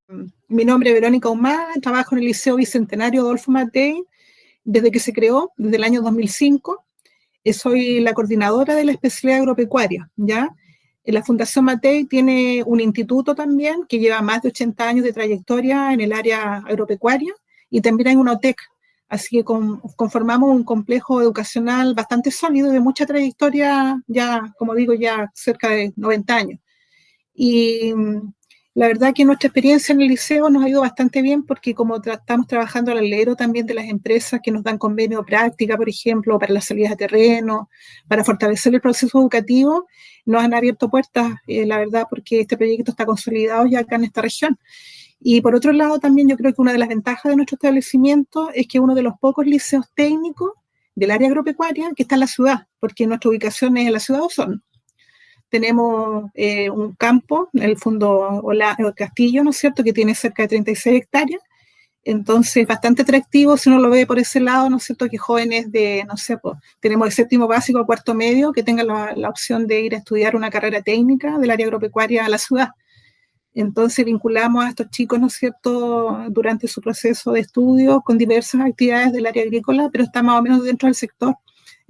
Mi nombre es Verónica Humá, trabajo en el Liceo Bicentenario Adolfo Matei desde que se creó, desde el año 2005. Soy la coordinadora de la especialidad agropecuaria, ¿ya? La Fundación Matei tiene un instituto también que lleva más de 80 años de trayectoria en el área agropecuaria y también hay una OTEC. Así que conformamos un complejo educacional bastante sólido de mucha trayectoria, ya, como digo, ya cerca de 90 años. Y la verdad que nuestra experiencia en el liceo nos ha ido bastante bien porque como estamos trabajando al alero también de las empresas que nos dan convenio práctica, por ejemplo, para las salidas a terreno, para fortalecer el proceso educativo, nos han abierto puertas, la verdad, porque este proyecto está consolidado ya acá en esta región. Y por otro lado, también yo creo que una de las ventajas de nuestro establecimiento es que uno de los pocos liceos técnicos del área agropecuaria que está en la ciudad, porque nuestra ubicación es en la ciudad de Osorno. Tenemos un campo, el fondo el Castillo, ¿no es cierto?, que tiene cerca de 36 hectáreas. Entonces, bastante atractivo si uno lo ve por ese lado, ¿no es cierto?, que jóvenes de, no sé, pues, tenemos el séptimo básico a cuarto medio que tengan la opción de ir a estudiar una carrera técnica del área agropecuaria a la ciudad. Entonces, vinculamos a estos chicos, ¿no es cierto?, durante su proceso de estudio con diversas actividades del área agrícola, pero está más o menos dentro del sector.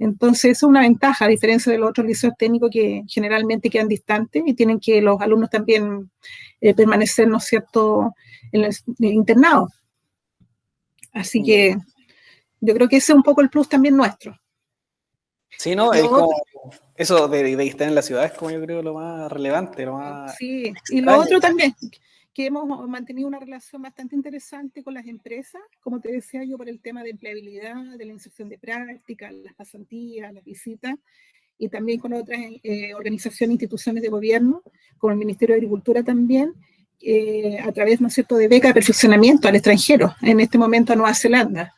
Entonces, eso es una ventaja, a diferencia de los otros liceos técnicos que generalmente quedan distantes y tienen que los alumnos también permanecer, ¿no es cierto?, en el internado. Así que yo creo que ese es un poco el plus también nuestro. Sí, ¿no? Es como, eso de estar en la ciudad es como yo creo lo más relevante, lo más... Sí, y extraño. lo otro también, que hemos mantenido una relación bastante interesante con las empresas, como te decía yo, por el tema de empleabilidad, de la inserción de prácticas, las pasantías, las visitas, y también con otras organizaciones e instituciones de gobierno, como el Ministerio de Agricultura también, a través, ¿no es cierto?, de beca de perfeccionamiento al extranjero, en este momento a Nueva Zelanda,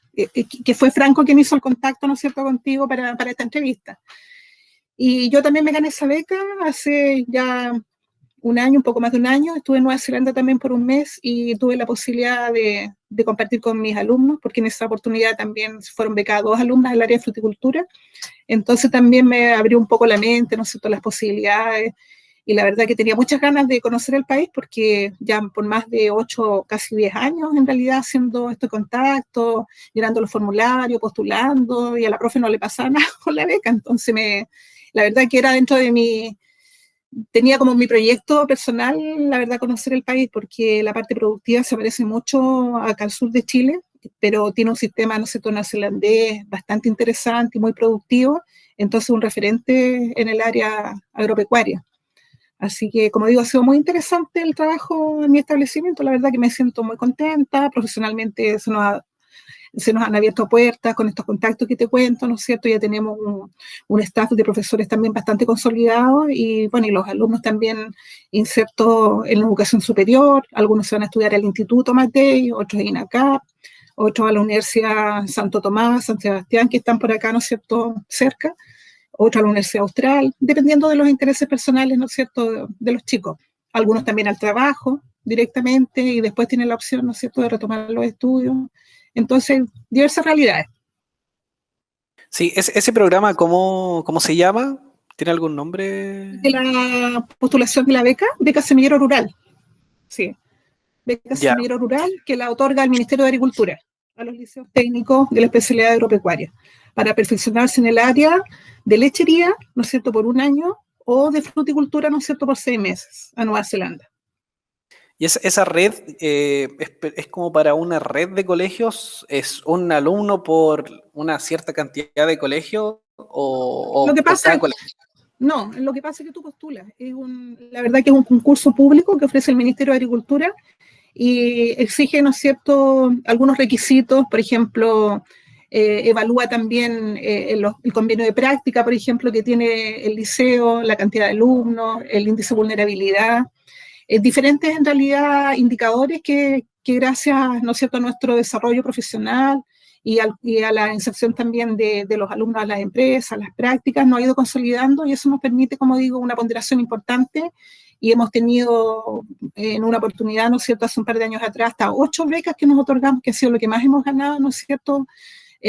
que fue Franco quien hizo el contacto, ¿no es cierto?, contigo para esta entrevista. Y yo también me gané esa beca hace ya un año, un poco más de un año. Estuve en Nueva Zelanda también por un mes y tuve la posibilidad de compartir con mis alumnos, porque en esa oportunidad también fueron becadas 2 alumnas del área de fruticultura. Entonces también me abrió un poco la mente, ¿no es cierto?, las posibilidades. Y la verdad que tenía muchas ganas de conocer el país porque ya por más de 8, casi 10 años en realidad haciendo este contacto, llenando los formularios, postulando, y a la profe no le pasaba nada con la beca. Entonces la verdad que era dentro de tenía como mi proyecto personal, la verdad, conocer el país, porque la parte productiva se parece mucho acá al sur de Chile, pero tiene un sistema, no sé, neozelandés bastante interesante y muy productivo, entonces un referente en el área agropecuaria. Así que, como digo, ha sido muy interesante el trabajo en mi establecimiento, la verdad que me siento muy contenta, profesionalmente se nos han abierto puertas con estos contactos que te cuento, ¿no es cierto? Ya tenemos un staff de profesores también bastante consolidado y, bueno, y los alumnos también insertos en la educación superior, algunos se van a estudiar al Instituto Matei, otros en INACAP, otros a la Universidad Santo Tomás, San Sebastián, que están por acá, ¿no es cierto?, cerca, otros a la Universidad Austral, dependiendo de los intereses personales, ¿no es cierto?, de los chicos. Algunos también al trabajo directamente y después tienen la opción, ¿no es cierto?, de retomar los estudios. Entonces, diversas realidades. Sí, ese programa, ¿cómo se llama? ¿Tiene algún nombre? De la postulación de la beca Semillero Rural. Sí, beca Ya. Semillero Rural que la otorga el Ministerio de Agricultura a los liceos técnicos de la especialidad agropecuaria para perfeccionarse en el área de lechería, ¿no es cierto?, por un año, o de fruticultura, ¿no es cierto?, por 6 meses a Nueva Zelanda. ¿Y esa red es como para una red de colegios? ¿Es un alumno por una cierta cantidad de colegios Lo que o por pasa cada es colegio? No, lo que pasa es que tú postulas. La verdad que es un concurso público que ofrece el Ministerio de Agricultura y exige, ¿no es cierto?, algunos requisitos, por ejemplo, evalúa también el convenio de práctica, por ejemplo, que tiene el liceo, la cantidad de alumnos, el índice de vulnerabilidad, diferentes en realidad indicadores que gracias, ¿no es cierto?, a nuestro desarrollo profesional y a la inserción también de los alumnos a las empresas, a las prácticas, nos ha ido consolidando y eso nos permite, como digo, una ponderación importante y hemos tenido en una oportunidad, ¿no es cierto?, hace un par de años atrás, hasta 8 becas que nos otorgamos, que ha sido lo que más hemos ganado, ¿no es cierto?,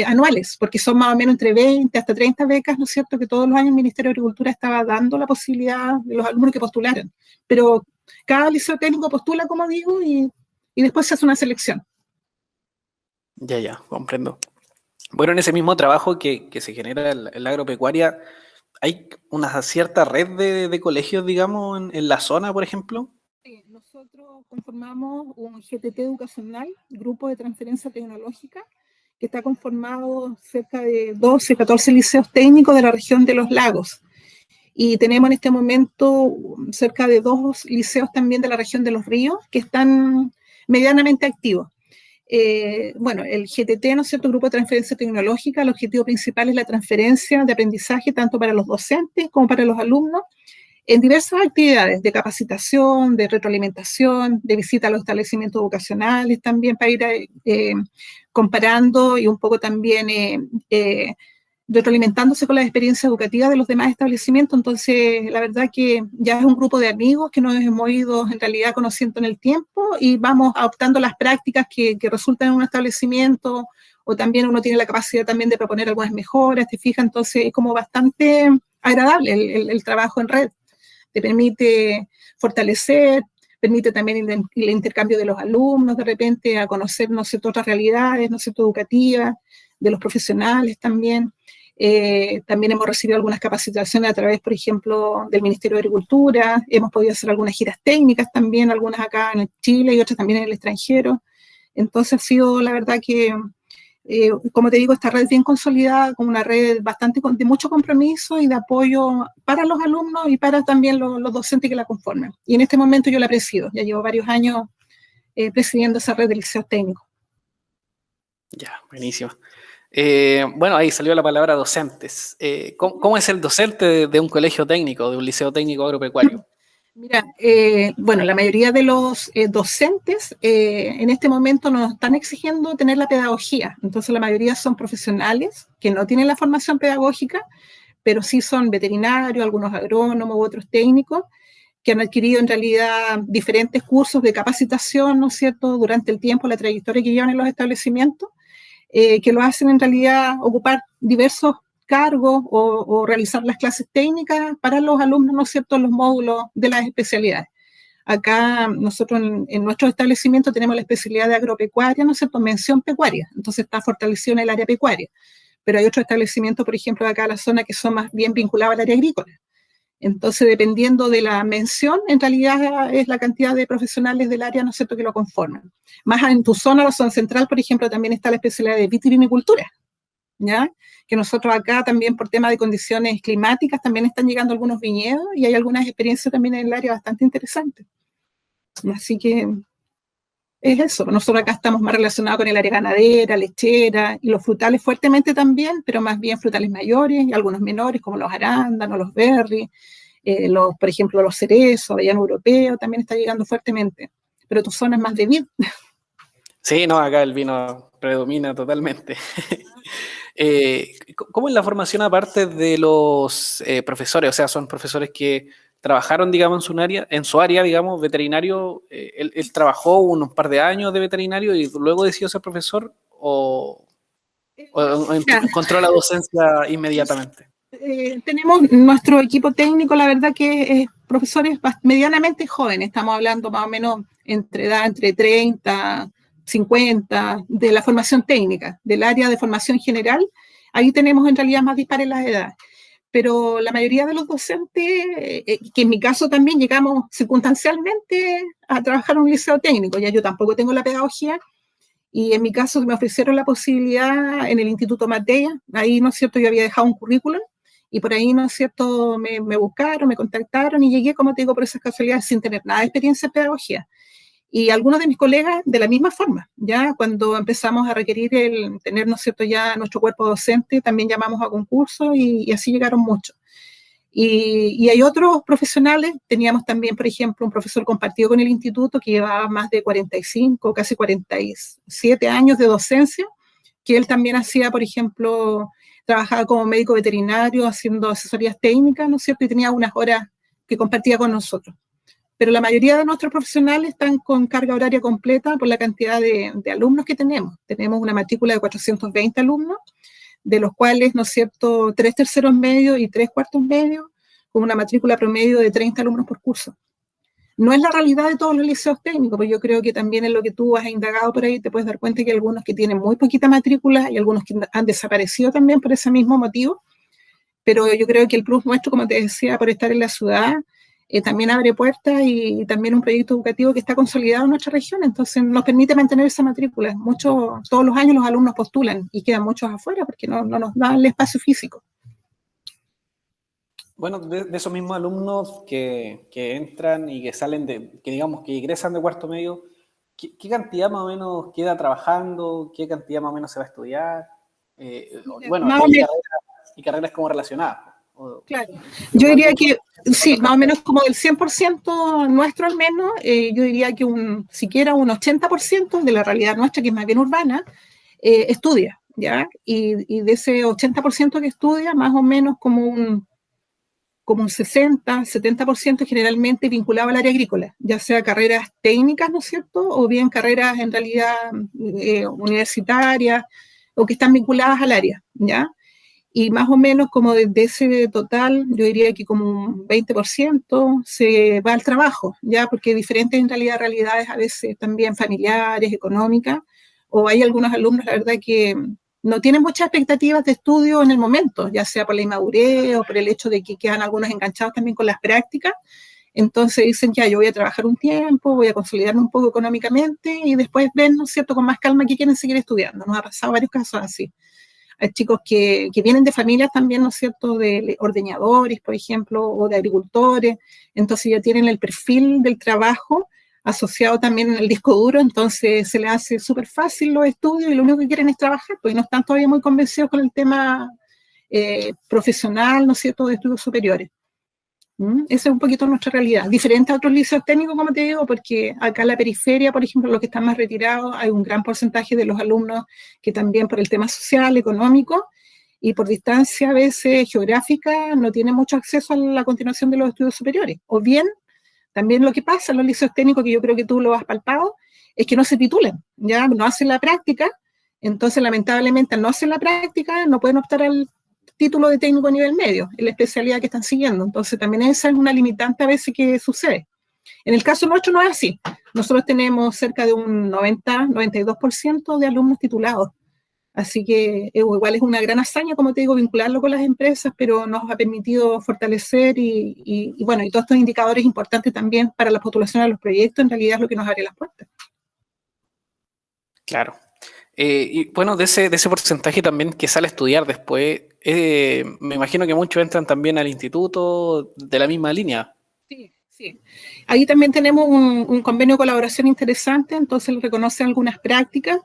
anuales, porque son más o menos entre 20 hasta 30 becas, ¿no es cierto?, que todos los años el Ministerio de Agricultura estaba dando la posibilidad de los alumnos que postularan. Pero cada liceo técnico postula, como digo, y y después se hace una selección. Ya, comprendo. Bueno, en ese mismo trabajo que se genera en la agropecuaria, ¿hay una cierta red de colegios, digamos, en la zona, por ejemplo? Sí, nosotros conformamos un GTT educacional, Grupo de Transferencia Tecnológica, que está conformado cerca de 12, 14 liceos técnicos de la región de los lagos. Y tenemos en este momento cerca de 2 liceos también de la región de los ríos que están medianamente activos. Bueno, el GTT, ¿no es cierto?, Grupo de Transferencia Tecnológica, el objetivo principal es la transferencia de aprendizaje tanto para los docentes como para los alumnos en diversas actividades de capacitación, de retroalimentación, de visita a los establecimientos educacionales también para ir comparando y un poco también retroalimentándose con la experiencia educativa de los demás establecimientos. Entonces, la verdad que ya es un grupo de amigos que nos hemos ido en realidad conociendo en el tiempo y vamos adoptando las prácticas que resultan en un establecimiento, o también uno tiene la capacidad también de proponer algunas mejoras, ¿te fijas? Entonces, es como bastante agradable el trabajo en red. Te permite fortalecer, permite también el intercambio de los alumnos, de repente a conocer, ¿no sé, otras realidades, ¿no sé, educativas, de los profesionales también. También hemos recibido algunas capacitaciones a través, por ejemplo, del Ministerio de Agricultura. Hemos podido hacer algunas giras técnicas también, algunas acá en Chile y otras también en el extranjero. Entonces ha sido, la verdad que, como te digo, esta red bien consolidada, con una red bastante de mucho compromiso y de apoyo para los alumnos y para también los docentes que la conforman. Y en este momento yo la presido, ya llevo varios años presidiendo esa red de liceos técnicos. Ya, buenísimo. Bueno, ahí salió la palabra docentes. ¿Cómo es el docente de un colegio técnico, de un liceo técnico agropecuario? Mira, bueno, la mayoría de los docentes en este momento nos están exigiendo tener la pedagogía. Entonces, la mayoría son profesionales que no tienen la formación pedagógica, pero sí son veterinarios, algunos agrónomos u otros técnicos que han adquirido en realidad diferentes cursos de capacitación, ¿no es cierto?, durante el tiempo, la trayectoria que llevan en los establecimientos, que lo hacen en realidad ocupar diversos cargos o realizar las clases técnicas para los alumnos, ¿no es cierto?, en los módulos de las especialidades. Acá nosotros en nuestro establecimiento tenemos la especialidad de agropecuaria, ¿no es cierto?, mención pecuaria, entonces está fortalecido en el área pecuaria, pero hay otros establecimientos, por ejemplo, de acá a la zona que son más bien vinculados al área agrícola. Entonces, dependiendo de la mención, en realidad es la cantidad de profesionales del área, ¿no es cierto?, que lo conforman. Más en tu zona, la zona central, por ejemplo, también está la especialidad de vitivinicultura, ¿ya? Que nosotros acá también por tema de condiciones climáticas también están llegando algunos viñedos y hay algunas experiencias también en el área bastante interesantes. Así que es eso. Nosotros acá estamos más relacionados con el área ganadera, lechera y los frutales fuertemente también, pero más bien frutales mayores y algunos menores como los arándanos, los berries, por ejemplo, los cerezos, avellano europeo, también está llegando fuertemente. Pero tu zona es más de vid. Sí, no, acá el vino predomina totalmente. ¿Cómo es la formación aparte de los profesores? O sea, son profesores que trabajaron, digamos, en su área, digamos, veterinario. Él trabajó unos par de años de veterinario y luego decidió ser profesor o encontró la docencia inmediatamente. Tenemos nuestro equipo técnico, la verdad que es profesores medianamente jóvenes, estamos hablando más o menos entre 30, 50, de la formación técnica, del área de formación general. Ahí tenemos en realidad más dispares las edades. Pero la mayoría de los docentes, que en mi caso también llegamos circunstancialmente a trabajar en un liceo técnico, ya yo tampoco tengo la pedagogía, y en mi caso me ofrecieron la posibilidad en el Instituto Matea, ahí, ¿no es cierto?, yo había dejado un currículum, y por ahí, ¿no es cierto?, me buscaron, me contactaron, y llegué, como te digo, por esas casualidades, sin tener nada de experiencia en pedagogía. Y algunos de mis colegas, de la misma forma, ya cuando empezamos a requerir el tener, ¿no es cierto?, ya nuestro cuerpo docente, también llamamos a concursos y así llegaron muchos. Y hay otros profesionales, teníamos también, por ejemplo, un profesor compartido con el instituto que llevaba más de 45, casi 47 años de docencia, que él también hacía, por ejemplo, trabajaba como médico veterinario haciendo asesorías técnicas, ¿no es cierto?, y tenía unas horas que compartía con nosotros. Pero la mayoría de nuestros profesionales están con carga horaria completa por la cantidad de alumnos que tenemos. Tenemos una matrícula de 420 alumnos, de los cuales, ¿no es cierto?, 3 terceros medios y 3 cuartos medios, con una matrícula promedio de 30 alumnos por curso. No es la realidad de todos los liceos técnicos, pues yo creo que también en lo que tú has indagado por ahí te puedes dar cuenta que hay algunos que tienen muy poquita matrícula y algunos que han desaparecido también por ese mismo motivo, pero yo creo que el plus nuestro, como te decía, por estar en la ciudad, también abre puertas y también un proyecto educativo que está consolidado en nuestra región, entonces nos permite mantener esa matrícula. Todos los años los alumnos postulan y quedan muchos afuera porque no nos dan el espacio físico. Bueno, de esos mismos alumnos que entran y que salen que digamos que egresan de cuarto medio, ¿qué cantidad más o menos queda trabajando? ¿Qué cantidad más o menos se va a estudiar? Bueno, y carreras como relacionadas. Claro, yo diría que sí, más o menos como del 100% nuestro al menos, yo diría que siquiera un 80% de la realidad nuestra, que es más bien urbana, estudia, ¿ya? Y de ese 80% que estudia, más o menos como un 60, 70% generalmente vinculado al área agrícola, ya sea carreras técnicas, ¿no es cierto? O bien carreras en realidad universitarias o que están vinculadas al área, ¿ya? Y más o menos como de ese total, yo diría que como un 20% se va al trabajo, ¿ya? Porque diferentes en realidad realidades a veces también familiares, económicas, o hay algunos alumnos, la verdad, que no tienen muchas expectativas de estudio en el momento, ya sea por la inmadurez o por el hecho de que quedan algunos enganchados también con las prácticas. Entonces dicen, ya, yo voy a trabajar un tiempo, voy a consolidarme un poco económicamente y después ven, ¿no es cierto?, con más calma que quieren seguir estudiando. Nos ha pasado varios casos así. Hay chicos que vienen de familias también, ¿no es cierto?, de ordeñadores, por ejemplo, o de agricultores, entonces ya tienen el perfil del trabajo asociado también en el disco duro, entonces se les hace súper fácil los estudios y lo único que quieren es trabajar, pues no están todavía muy convencidos con el tema profesional, ¿no es cierto?, de estudios superiores. Esa es un poquito nuestra realidad. Diferente a otros liceos técnicos, como te digo, porque acá en la periferia, por ejemplo, los que están más retirados, hay un gran porcentaje de los alumnos que también por el tema social, económico y por distancia a veces geográfica no tienen mucho acceso a la continuación de los estudios superiores. O bien, también lo que pasa en los liceos técnicos, que yo creo que tú lo has palpado, es que no se titulan, ya no hacen la práctica, entonces lamentablemente al no hacer la práctica no pueden optar al título de técnico a nivel medio, en la especialidad que están siguiendo. Entonces también esa es una limitante a veces que sucede. En el caso nuestro no es así. Nosotros tenemos cerca de un 92% de alumnos titulados. Así que igual es una gran hazaña, como te digo, vincularlo con las empresas, pero nos ha permitido fortalecer y bueno, y todos estos indicadores importantes también para la postulación a los proyectos, en realidad es lo que nos abre las puertas. Claro. Y bueno, de ese porcentaje también que sale a estudiar después, me imagino que muchos entran también al instituto de la misma línea. Sí, sí. Ahí también tenemos un convenio de colaboración interesante, entonces les reconocen algunas prácticas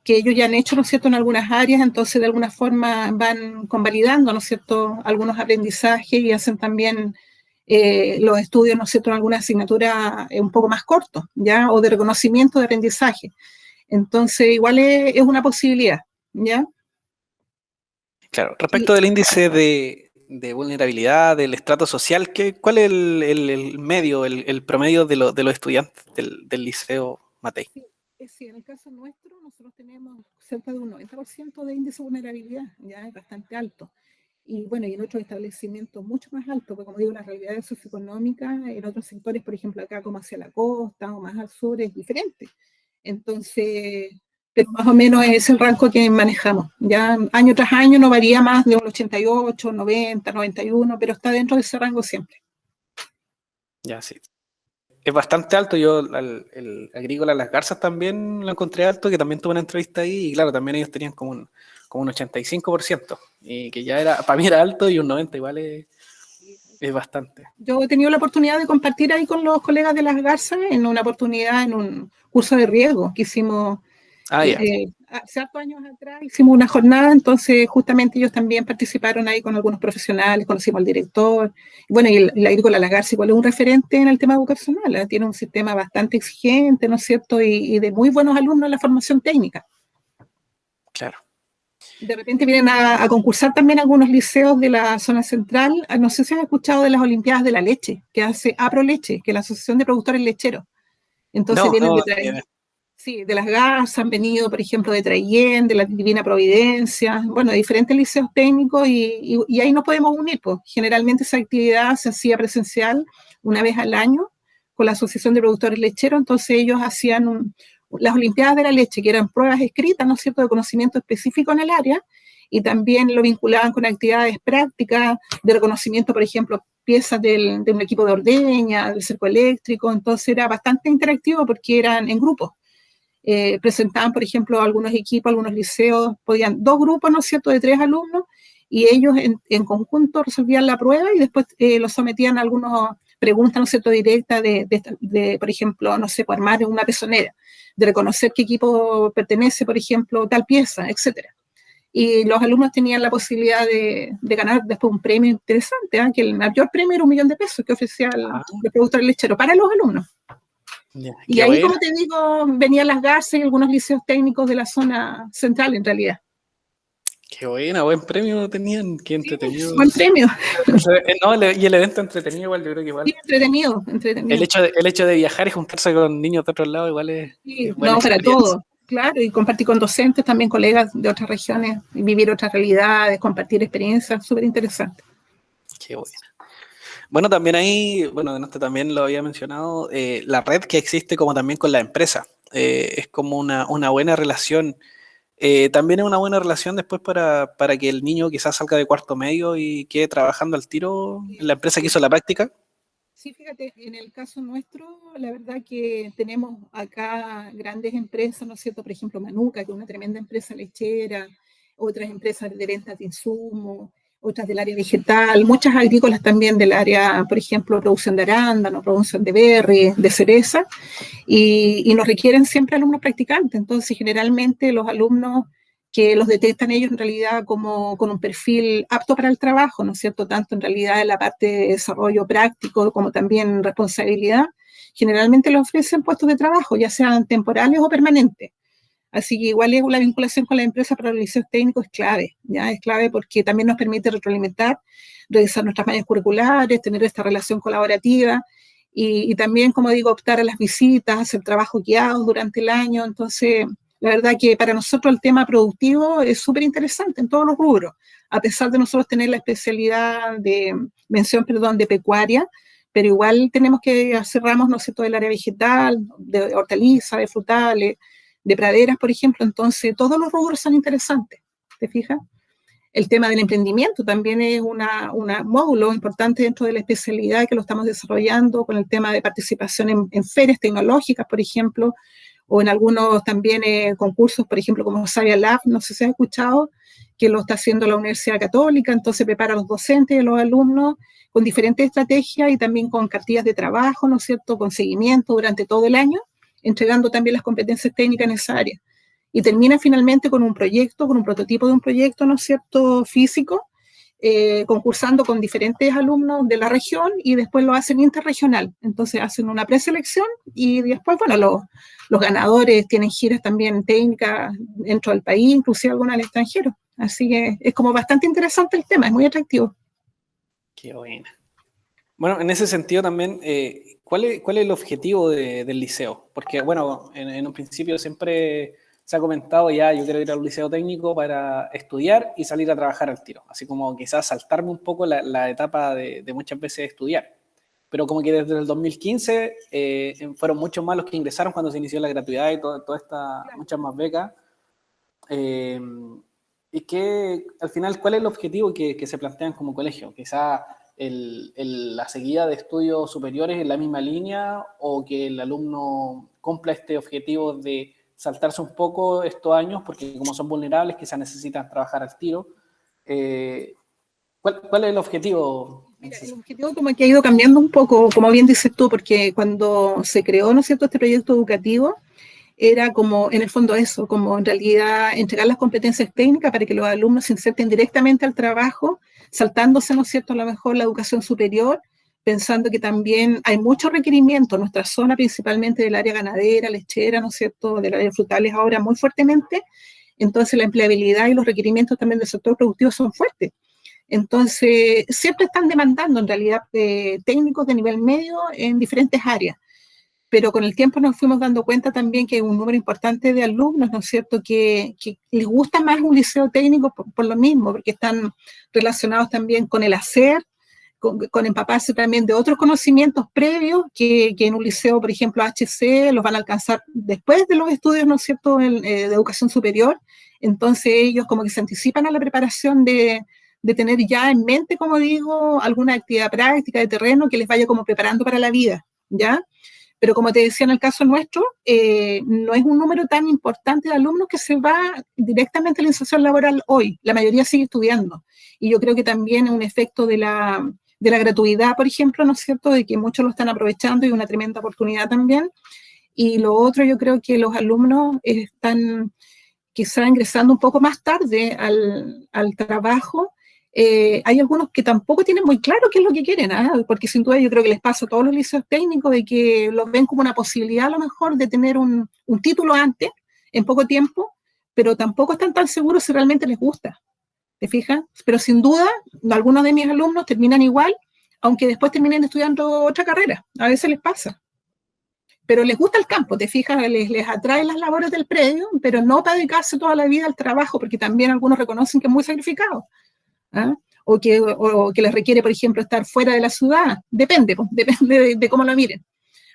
que ellos ya han hecho, ¿no es cierto?, en algunas áreas, entonces de alguna forma van convalidando, ¿no es cierto?, algunos aprendizajes y hacen también los estudios, ¿no es cierto?, en alguna asignatura un poco más cortos, ¿ya?, o de reconocimiento de aprendizaje. Entonces, igual es una posibilidad, ¿ya? Claro, respecto del índice de vulnerabilidad, del estrato social, ¿cuál es el medio, el promedio de los estudiantes del Liceo Matei? Sí, en el caso nuestro, nosotros tenemos cerca de un 90% de índice de vulnerabilidad, ya es bastante alto. Y bueno, y en otros establecimientos mucho más alto, porque como digo, las realidades socioeconómicas en otros sectores, por ejemplo, acá como hacia la costa o más al sur, es diferente. Entonces, pero más o menos es el rango que manejamos. Ya año tras año no varía más de un 88, 90, 91, pero está dentro de ese rango siempre. Ya, sí. Es bastante alto. Yo, el Agrícola Las Garzas también lo encontré alto, que también tuve una entrevista ahí, y claro, también ellos tenían como un 85%, y que ya era, para mí era alto, y un 90% igual es bastante. Yo he tenido la oportunidad de compartir ahí con los colegas de Las Garzas en una oportunidad, en un curso de riego que hicimos hace 4 años atrás, hicimos una jornada, entonces justamente ellos también participaron ahí con algunos profesionales, conocimos al director, bueno, y la Agrícola Las Garzas igual es un referente en el tema educacional, tiene un sistema bastante exigente, ¿no es cierto?, y de muy buenos alumnos en la formación técnica. Claro. De repente vienen a concursar también algunos liceos de la zona central. No sé si has escuchado de las Olimpiadas de la Leche, que hace APROLECHE, que es la Asociación de Productores Lecheros. Entonces vienen de Las Garzas, han venido, por ejemplo, de Traillén, de la Divina Providencia, bueno, de diferentes liceos técnicos y ahí nos podemos unir, pues. Generalmente esa actividad se hacía presencial una vez al año, con la Asociación de Productores Lecheros, entonces ellos hacían las Olimpiadas de la Leche, que eran pruebas escritas, ¿no es cierto?, de conocimiento específico en el área, y también lo vinculaban con actividades prácticas de reconocimiento, por ejemplo, piezas de un equipo de ordeña, del cerco eléctrico, entonces era bastante interactivo porque eran en grupos. Presentaban, por ejemplo, algunos equipos, algunos liceos, podían 2 grupos, ¿no es cierto?, de 3 alumnos, y ellos en conjunto resolvían la prueba y después los sometían a algunas preguntas, ¿no es cierto?, directas de, por ejemplo, no sé, por armar una pezonera, de reconocer qué equipo pertenece, por ejemplo, tal pieza, etcétera. Y los alumnos tenían la posibilidad de ganar después un premio interesante, ¿eh? Que el mayor premio era $1.000.000 que ofrecía el productor lechero para los alumnos. Ya, Y qué ahí, buena. como te digo, venían las Garza y algunos liceos técnicos de la zona central, en realidad. Qué buena, buen premio tenían, qué Sí, entretenido. buen premio. No, y el evento entretenido igual, yo creo que igual. Sí, entretenido, entretenido. El hecho de viajar y juntarse con niños de otro lado igual Sí, es buena no, para experiencia. todo, claro, y compartir con docentes, también colegas de otras regiones, y vivir otras realidades, compartir experiencias, súper interesante. Qué buena. Bueno, también ahí, bueno, Denante también lo había mencionado, la red que existe como también con la empresa. Es como una buena relación. También es una buena relación después para que el niño quizás salga de cuarto medio y quede trabajando al tiro en la empresa que hizo la práctica. Sí, fíjate, en el caso nuestro, la verdad que tenemos acá grandes empresas, ¿no es cierto? Por ejemplo, Manuka, que es una tremenda empresa lechera, otras empresas de ventas de insumos, otras del área vegetal, muchas agrícolas también del área, por ejemplo, producción de arándano, producción de berry, de cereza, y nos requieren siempre alumnos practicantes. Entonces, generalmente los alumnos que los detectan ellos en realidad como con un perfil apto para el trabajo, ¿no es cierto? Tanto en realidad en la parte de desarrollo práctico como también responsabilidad, generalmente les ofrecen puestos de trabajo, ya sean temporales o permanentes. Así que igual es la vinculación con la empresa para los liceos técnicos es clave, ¿ya? Es clave porque también nos permite retroalimentar, revisar nuestras mallas curriculares, tener esta relación colaborativa y también, como digo, optar a las visitas, hacer trabajos guiados durante el año. Entonces, la verdad que para nosotros el tema productivo es súper interesante en todos los rubros, a pesar de nosotros tener la especialidad de mención, perdón, de pecuaria, pero igual tenemos que hacer ramos, no sé, todo el área vegetal, de hortalizas, de frutales, de praderas, por ejemplo. Entonces, todos los rubros son interesantes, ¿te fijas? El tema del emprendimiento también es un módulo importante dentro de la especialidad que lo estamos desarrollando con el tema de participación en ferias tecnológicas, por ejemplo, o en algunos también concursos, por ejemplo, como Savia Lab, no sé si has escuchado, que lo está haciendo la Universidad Católica, entonces prepara a los docentes y a los alumnos con diferentes estrategias y también con cartillas de trabajo, ¿no es cierto?, con seguimiento durante todo el año, entregando también las competencias técnicas necesarias. Y termina finalmente con un proyecto, con un prototipo de un proyecto, ¿no es cierto?, físico, concursando con diferentes alumnos de la región y después lo hacen interregional. Entonces hacen una preselección y después, bueno, los ganadores tienen giras también técnicas dentro del país, inclusive algunas al extranjero. Así que es como bastante interesante el tema, es muy atractivo. Qué buena. Bueno, en ese sentido también, ¿cuál es el objetivo del liceo? Porque, bueno, en un principio siempre se ha comentado ya, yo quiero ir al liceo técnico para estudiar y salir a trabajar al tiro, así como quizás saltarme un poco la etapa de muchas veces estudiar. Pero como que desde el 2015 fueron muchos más los que ingresaron cuando se inició la gratuidad y toda esta, muchas más becas. Y que al final, ¿cuál es el objetivo que se plantean como colegio? Quizá la seguida de estudios superiores en la misma línea o que el alumno cumpla este objetivo de saltarse un poco estos años porque como son vulnerables quizás necesitan trabajar al tiro. ¿Cuál es el objetivo? Mira, el objetivo como que ha ido cambiando un poco, como bien dices tú, porque cuando se creó, ¿no es cierto?, este proyecto educativo, era como, en el fondo eso, como en realidad entregar las competencias técnicas para que los alumnos se inserten directamente al trabajo, saltándose, ¿no es cierto?, a lo mejor la educación superior, pensando que también hay muchos requerimientos, nuestra zona principalmente del área ganadera, lechera, ¿no es cierto?, del área de frutales ahora muy fuertemente, entonces la empleabilidad y los requerimientos también del sector productivo son fuertes. Entonces, siempre están demandando en realidad técnicos de nivel medio en diferentes áreas, pero con el tiempo nos fuimos dando cuenta también que hay un número importante de alumnos, ¿no es cierto?, que les gusta más un liceo técnico por lo mismo, porque están relacionados también con el hacer, con empaparse también de otros conocimientos previos que en un liceo, por ejemplo, HC, los van a alcanzar después de los estudios, ¿no es cierto?, de educación superior. Entonces ellos como que se anticipan a la preparación de tener ya en mente, como digo, alguna actividad práctica de terreno que les vaya como preparando para la vida, ¿ya? Pero como te decía, en el caso nuestro, no es un número tan importante de alumnos que se va directamente a la inserción laboral hoy. La mayoría sigue estudiando. Y yo creo que también es un efecto de la gratuidad, por ejemplo, ¿no es cierto?, de que muchos lo están aprovechando y una tremenda oportunidad también. Y lo otro, yo creo que los alumnos están quizá ingresando un poco más tarde al trabajo. Hay algunos que tampoco tienen muy claro qué es lo que quieren, porque sin duda yo creo que les pasa a todos los liceos técnicos de que los ven como una posibilidad a lo mejor de tener un título antes, en poco tiempo, pero tampoco están tan seguros si realmente les gusta, ¿te fijas? Pero sin duda, algunos de mis alumnos terminan igual, aunque después terminen estudiando otra carrera, a veces les pasa. Pero les gusta el campo, te fijas, les atrae las labores del predio, pero no para dedicarse toda la vida al trabajo, porque también algunos reconocen que es muy sacrificado. ¿Ah? O que les requiere, por ejemplo, estar fuera de la ciudad. Depende, pues, depende de cómo lo miren.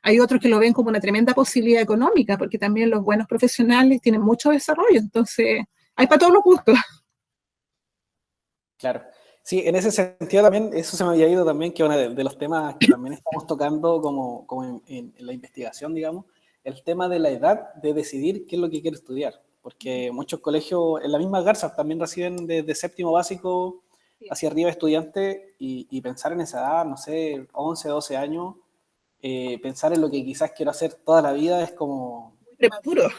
Hay otros que lo ven como una tremenda posibilidad económica, porque también los buenos profesionales tienen mucho desarrollo, entonces hay para todos los gustos. Claro. Sí, en ese sentido también, eso se me había ido también, que uno de los temas que también estamos tocando como en la investigación, digamos, el tema de la edad de decidir qué es lo que quiere estudiar. Porque muchos colegios, en la misma Garza, también reciben desde séptimo básico hacia arriba estudiantes y pensar en esa edad, no sé, 11, 12 años, pensar en lo que quizás quiero hacer toda la vida es como... Prematuro.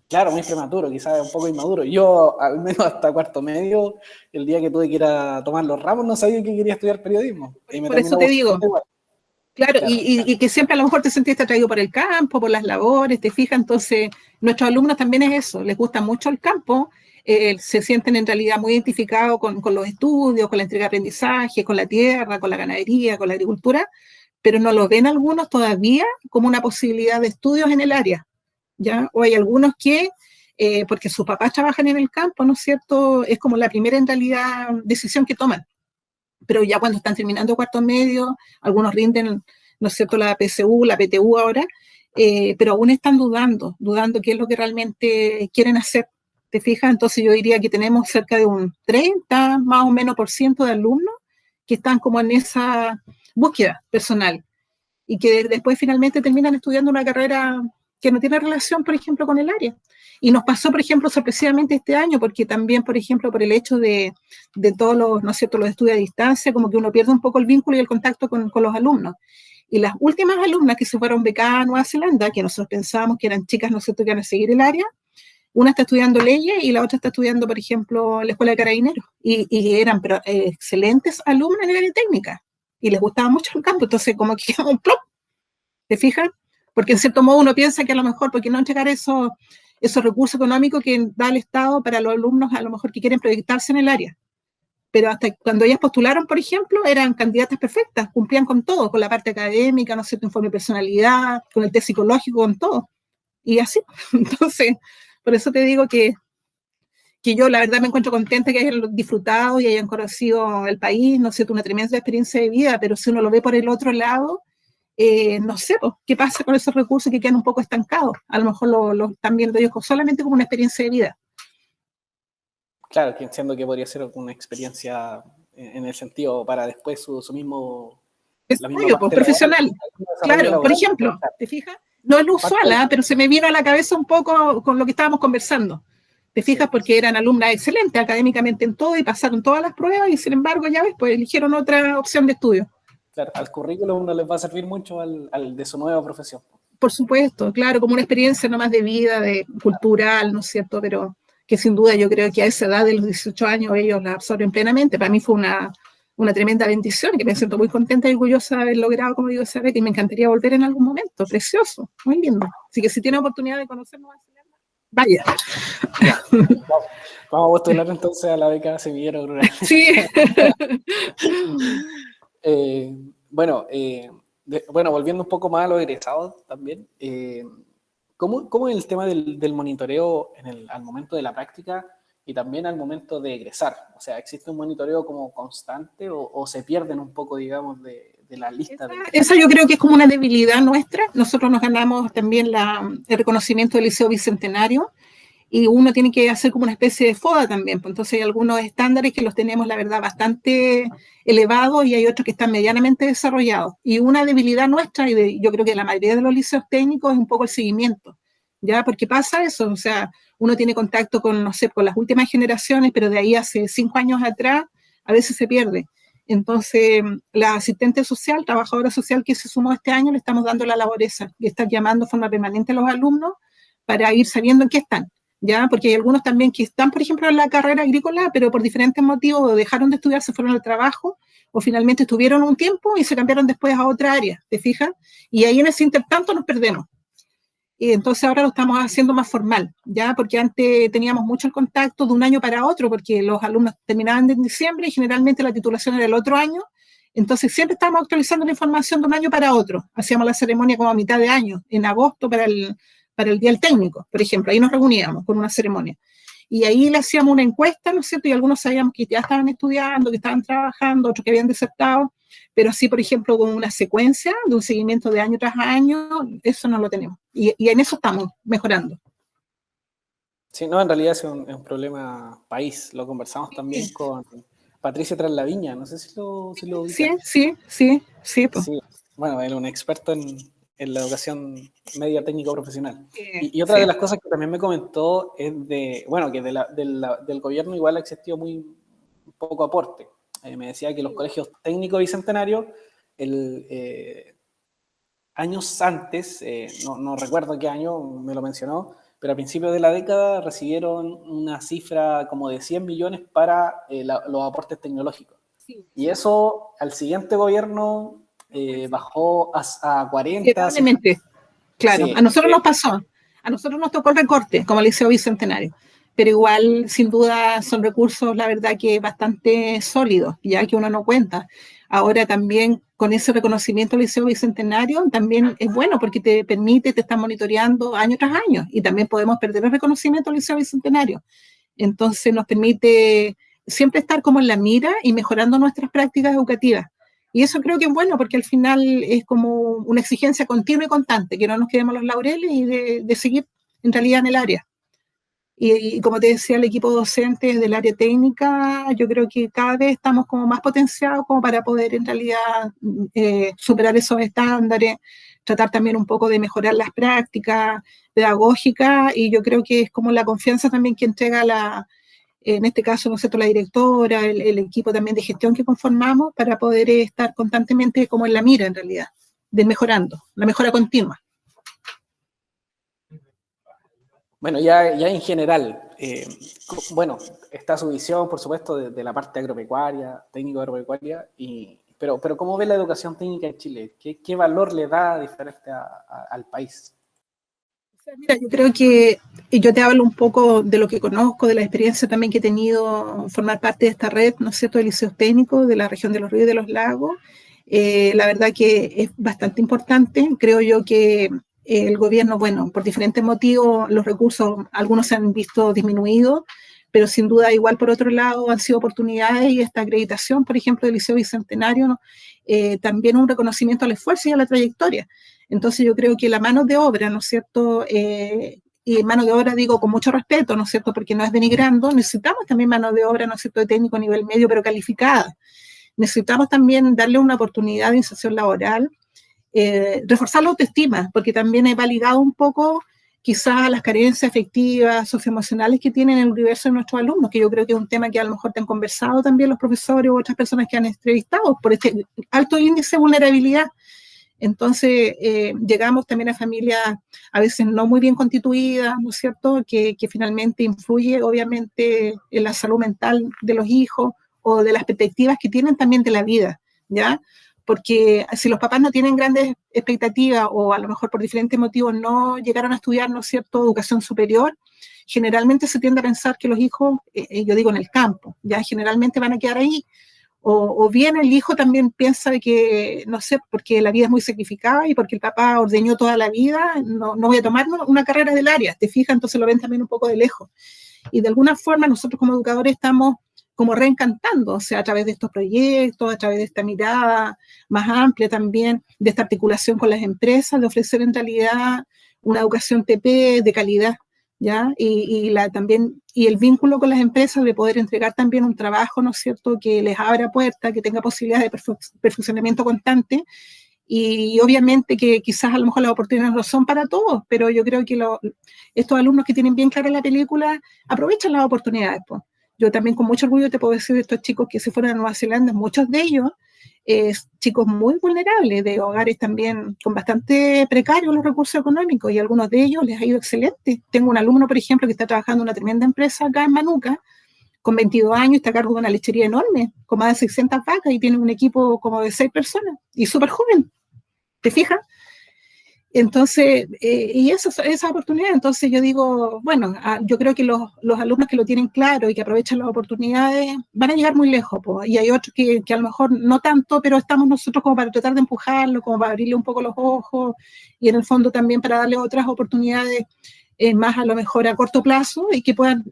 Claro, muy prematuro, quizás un poco inmaduro. Yo, al menos hasta cuarto medio, el día que tuve que ir a tomar los ramos, no sabía que quería estudiar periodismo. Y me Por eso terminó te gustando digo, igual. claro, Claro. y que siempre a lo mejor te sentiste atraído por el campo, por las labores, te fijas, entonces nuestros alumnos también es eso, les gusta mucho el campo, se sienten en realidad muy identificados con los estudios, con la entrega de aprendizaje, con la tierra, con la ganadería, con la agricultura, pero no lo ven algunos todavía como una posibilidad de estudios en el área, ¿ya? O hay algunos que, porque sus papás trabajan en el campo, ¿no es cierto?, es como la primera en realidad decisión que toman, pero ya cuando están terminando cuarto medio, algunos rinden, ¿no es cierto?, la PSU, la PTU ahora, pero aún están dudando qué es lo que realmente quieren hacer. ¿Te fijas? Entonces yo diría que tenemos cerca de un 30 más o menos por ciento de alumnos que están como en esa búsqueda personal y que después finalmente terminan estudiando una carrera que no tiene relación, por ejemplo, con el área. Y nos pasó, por ejemplo, sorpresivamente este año, porque también, por ejemplo, por el hecho de todos los, ¿no es cierto?, los estudios a distancia, como que uno pierde un poco el vínculo y el contacto con los alumnos. Y las últimas alumnas que se fueron becadas a Nueva Zelanda, que nosotros pensábamos que eran chicas, ¿no es cierto?, que iban a seguir el área, una está estudiando leyes y la otra está estudiando, por ejemplo, la Escuela de Carabineros. Y eran pero, excelentes alumnas en el área técnica. Y les gustaba mucho el campo, entonces como que un plop, ¿te fijas? Porque en cierto modo uno piensa que a lo mejor, ¿por qué no entregar esos recursos económicos que da el Estado para los alumnos a lo mejor que quieren proyectarse en el área? Pero hasta cuando ellas postularon, por ejemplo, eran candidatas perfectas, cumplían con todo, con la parte académica, no sé, tu informe de personalidad, con el test psicológico, con todo. Y así, entonces, por eso te digo que yo la verdad me encuentro contenta que hayan disfrutado y hayan conocido el país, no sé, una tremenda experiencia de vida, pero si uno lo ve por el otro lado, no sé, pues, qué pasa con esos recursos que quedan un poco estancados. A lo mejor lo están viendo ellos solamente como una experiencia de vida. Claro, que entiendo que podría ser una experiencia en el sentido para después su mismo, la misma Desarrollo, pues, parte laboral, profesional. desarrollo Claro, por laboral. ejemplo, Claro, ¿te fijas? No es lo parte usual, pero se me vino a la cabeza un poco con lo que estábamos conversando. ¿Te sí, fijas? Porque eran alumnas excelentes académicamente en todo y pasaron todas las pruebas y sin embargo, ya ves, pues eligieron otra opción de estudio. claro, al currículum no les va a servir mucho al de su nueva profesión. Por supuesto, claro, como una experiencia nomás de vida, de cultural, ¿no es cierto? Pero que sin duda yo creo que a esa edad de los 18 años ellos la absorben plenamente. Para mí fue una tremenda bendición, que me siento muy contenta y orgullosa de haber logrado, como digo, esa beca y me encantaría volver en algún momento. Precioso, muy lindo. Así que si tiene oportunidad de conocernos, vaya. Ya, vamos a postular entonces a la beca Semillero Rural. Sí. Eh, bueno, bueno, volviendo un poco más a los egresados también, ¿cómo es el tema del monitoreo al momento de la práctica? y también al momento de egresar. O sea, ¿existe un monitoreo como constante o se pierden un poco, digamos, de la lista? Esa yo creo que es como una debilidad nuestra. Nosotros nos ganamos también el reconocimiento del Liceo Bicentenario, y uno tiene que hacer como una especie de FODA también. Entonces hay algunos estándares que los tenemos, la verdad, bastante elevados, y hay otros que están medianamente desarrollados. Y una debilidad nuestra, y yo creo que la mayoría de los liceos técnicos, es un poco el seguimiento, ¿ya? Porque pasa eso, o sea, uno tiene contacto con, no sé, con las últimas generaciones, pero de ahí hace 5 años atrás, a veces se pierde. Entonces, la asistente social, trabajadora social que se sumó este año, le estamos dando la labor esa, de estar llamando de forma permanente a los alumnos para ir sabiendo en qué están. ¿Ya? Porque hay algunos también que están, por ejemplo, en la carrera agrícola, pero por diferentes motivos dejaron de estudiar, se fueron al trabajo, o finalmente estuvieron un tiempo y se cambiaron después a otra área, ¿te fijas? Y ahí en ese intertanto nos perdemos. Y entonces ahora lo estamos haciendo más formal, ¿ya? Porque antes teníamos mucho el contacto de un año para otro, porque los alumnos terminaban en diciembre y generalmente la titulación era el otro año, entonces siempre estábamos actualizando la información de un año para otro. Hacíamos la ceremonia como a mitad de año, en agosto para el Día del Técnico, por ejemplo, ahí nos reuníamos con una ceremonia. Y ahí le hacíamos una encuesta, ¿no es cierto? Y algunos sabíamos que ya estaban estudiando, que estaban trabajando, otros que habían desertado, pero así, por ejemplo, con una secuencia de un seguimiento de año tras año, eso no lo tenemos. Y en eso estamos mejorando. Sí, no, en realidad es un problema país. Lo conversamos también con Patricia Traslaviña, no sé si lo ubican. Sí. Pues. Sí, bueno, él es un experto en la educación media técnico profesional. Y otra de las cosas que también me comentó es bueno, que del gobierno igual ha existido muy poco aporte. Me decía que los colegios técnicos bicentenarios, años antes, no recuerdo qué año me lo mencionó, pero a principios de la década recibieron una cifra como de 100 millones para los aportes tecnológicos. Sí. Y eso al siguiente gobierno bajó a 40. Claro, sí, a nosotros nos pasó. A nosotros nos tocó el recorte como Liceo Bicentenario, pero igual, sin duda, son recursos, la verdad, que bastante sólidos, ya que uno no cuenta. Ahora también, con ese reconocimiento al Liceo Bicentenario, también es bueno porque te están monitoreando año tras año, y también podemos perder el reconocimiento al Liceo Bicentenario. Entonces nos permite siempre estar como en la mira y mejorando nuestras prácticas educativas. Y eso creo que es bueno, porque al final es como una exigencia continua y constante, que no nos quedemos los laureles y de seguir en realidad en el área. Y como te decía, el equipo docente del área técnica, yo creo que cada vez estamos como más potenciados como para poder en realidad superar esos estándares, tratar también un poco de mejorar las prácticas pedagógicas, y yo creo que es como la confianza también que entrega en este caso, ¿no es cierto?, la directora, el equipo también de gestión que conformamos, para poder estar constantemente como en la mira, en realidad, de mejorando, la mejora continua. Bueno, ya en general, bueno, está su visión, por supuesto, de la parte agropecuaria, técnico agropecuaria, pero ¿cómo ve la educación técnica en Chile? ¿Qué valor le da diferente al país? Mira, yo creo que yo te hablo un poco de lo que conozco, de la experiencia también que he tenido formar parte de esta red, ¿no es cierto?, de liceos técnicos de la región de los Ríos y de los Lagos. La verdad que es bastante importante. Creo yo que el gobierno, bueno, por diferentes motivos, los recursos, algunos se han visto disminuidos, pero sin duda igual por otro lado han sido oportunidades, y esta acreditación, por ejemplo, del Liceo Bicentenario, ¿no? También un reconocimiento al esfuerzo y a la trayectoria. Entonces yo creo que la mano de obra, ¿no es cierto?, y mano de obra digo con mucho respeto, ¿no es cierto?, porque no es denigrando, necesitamos también mano de obra, ¿no es cierto?, de técnico a nivel medio, pero calificada. Necesitamos también darle una oportunidad de inserción laboral, reforzar la autoestima, porque también va ligado un poco quizás a las carencias afectivas, socioemocionales que tienen el universo de nuestros alumnos, que yo creo que es un tema que a lo mejor te han conversado también los profesores u otras personas que han entrevistado, por este alto índice de vulnerabilidad. Entonces, llegamos también a familias a veces no muy bien constituidas, ¿no es cierto?, que finalmente influye obviamente en la salud mental de los hijos, o de las perspectivas que tienen también de la vida, ¿ya? Porque si los papás no tienen grandes expectativas, o a lo mejor por diferentes motivos no llegaron a estudiar, ¿no es cierto?, educación superior, generalmente se tiende a pensar que los hijos, yo digo en el campo, ya generalmente van a quedar ahí. O bien el hijo también piensa de que, no sé, porque la vida es muy sacrificada y porque el papá ordeñó toda la vida, no voy a tomar una carrera del área, ¿te fijas? Entonces lo ven también un poco de lejos. y de alguna forma nosotros como educadores estamos como reencantando, o sea, a través de estos proyectos, a través de esta mirada más amplia también, de esta articulación con las empresas, de ofrecer en realidad una educación TP de calidad, ¿ya? También, y el vínculo con las empresas de poder entregar también un trabajo, ¿no es cierto?, que les abra puertas, que tenga posibilidades de perfeccionamiento constante, y obviamente que quizás a lo mejor las oportunidades no son para todos, pero yo creo que estos alumnos que tienen bien clara la película aprovechan las oportunidades, pues. Yo también con mucho orgullo te puedo decir de estos chicos que se fueron a Nueva Zelanda, muchos de ellos, chicos muy vulnerables, de hogares también con bastante precarios los recursos económicos, y a algunos de ellos les ha ido excelente. Tengo un alumno, por ejemplo, que está trabajando en una tremenda empresa acá en Manuca, con 22 años, está a cargo de una lechería enorme, con más de 600 vacas, y tiene un equipo como de 6 personas, y súper joven, ¿te fijas? Entonces, y esa oportunidad, entonces yo digo, bueno, yo creo que los alumnos que lo tienen claro y que aprovechan las oportunidades van a llegar muy lejos, po, y hay otros que a lo mejor no tanto, pero estamos nosotros como para tratar de empujarlo, como para abrirle un poco los ojos, y en el fondo también para darle otras oportunidades más a lo mejor a corto plazo, y que puedan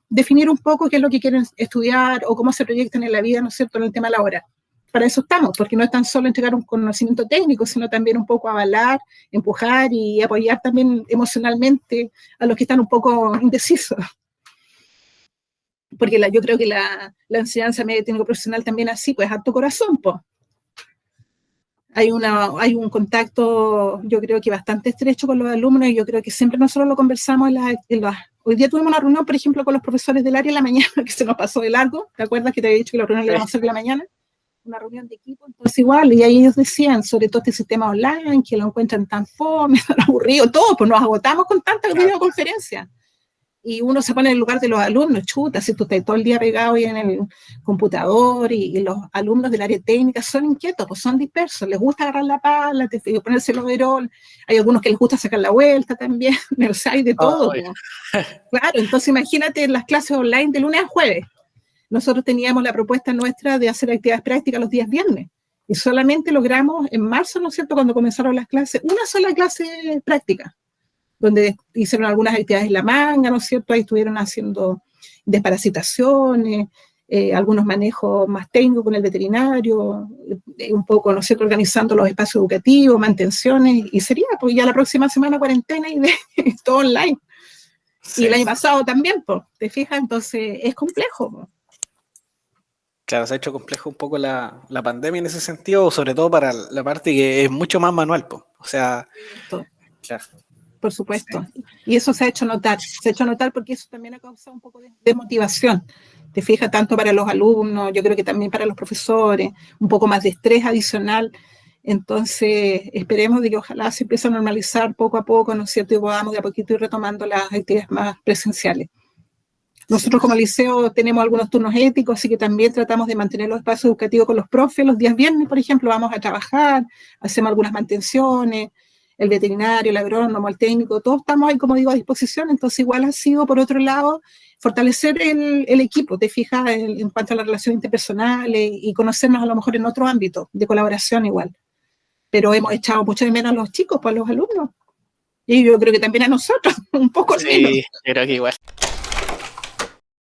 definir un poco qué es lo que quieren estudiar o cómo se proyectan en la vida, ¿no es cierto?, en el tema laboral. Para eso estamos, porque no es tan solo entregar un conocimiento técnico, sino también un poco avalar, empujar y apoyar también emocionalmente a los que están un poco indecisos. Porque yo creo que la enseñanza media técnico profesional también así, pues harto corazón, pues. Hay un contacto, yo creo que bastante estrecho con los alumnos, y yo creo que siempre nosotros lo conversamos hoy día tuvimos una reunión, por ejemplo, con los profesores del área en la mañana, que se nos pasó de largo. ¿Te acuerdas que te había dicho que la reunión la íbamos a hacer de la mañana? Una reunión de equipo, entonces igual, y ahí ellos decían, sobre todo este sistema online, que lo encuentran tan fome, tan aburrido, todo, pues nos agotamos con tantas videoconferencias. Y uno se pone en el lugar de los alumnos, chuta, si tú estás todo el día pegado ahí en el computador, y los alumnos del área técnica son inquietos, pues son dispersos, les gusta agarrar la pala, ponerse el overol, hay algunos que les gusta sacar la vuelta también, o sea, hay de todo. Claro, entonces imagínate las clases online de lunes a jueves. Nosotros teníamos la propuesta nuestra de hacer actividades prácticas los días viernes, y solamente logramos en marzo, ¿no es cierto?, cuando comenzaron las clases, una sola clase práctica, donde hicieron algunas actividades en la manga, ¿no es cierto?, ahí estuvieron haciendo desparasitaciones, algunos manejos más técnicos con el veterinario, un poco, ¿no es cierto?, organizando los espacios educativos, mantenciones, y sería pues ya la próxima semana cuarentena y todo online. Sí. Y el año pasado también, pues, ¿te fijas? Entonces es complejo, pues. Claro, se ha hecho complejo un poco la pandemia en ese sentido, sobre todo para la parte que es mucho más manual, po. O sea, claro. Por supuesto. Sí. Y eso se ha hecho notar porque eso también ha causado un poco de motivación. Te fijas, tanto para los alumnos, yo creo que también para los profesores, un poco más de estrés adicional. Entonces, esperemos de que ojalá se empiece a normalizar poco a poco, ¿no es cierto? Y podamos de a poquito ir retomando las actividades más presenciales. Nosotros como liceo tenemos algunos turnos éticos, así que también tratamos de mantener los espacios educativos con los profes. Los días viernes, por ejemplo, vamos a trabajar, hacemos algunas mantenciones, el veterinario, el agrónomo, el técnico, todos estamos ahí, como digo, a disposición. Entonces igual ha sido, por otro lado, fortalecer el equipo, te fijas, en cuanto a las relaciones interpersonales, y conocernos a lo mejor en otro ámbito de colaboración igual. Pero hemos echado mucho de menos a los chicos, pues a los alumnos. Y yo creo que también a nosotros, un poco al menos. Sí, creo que igual.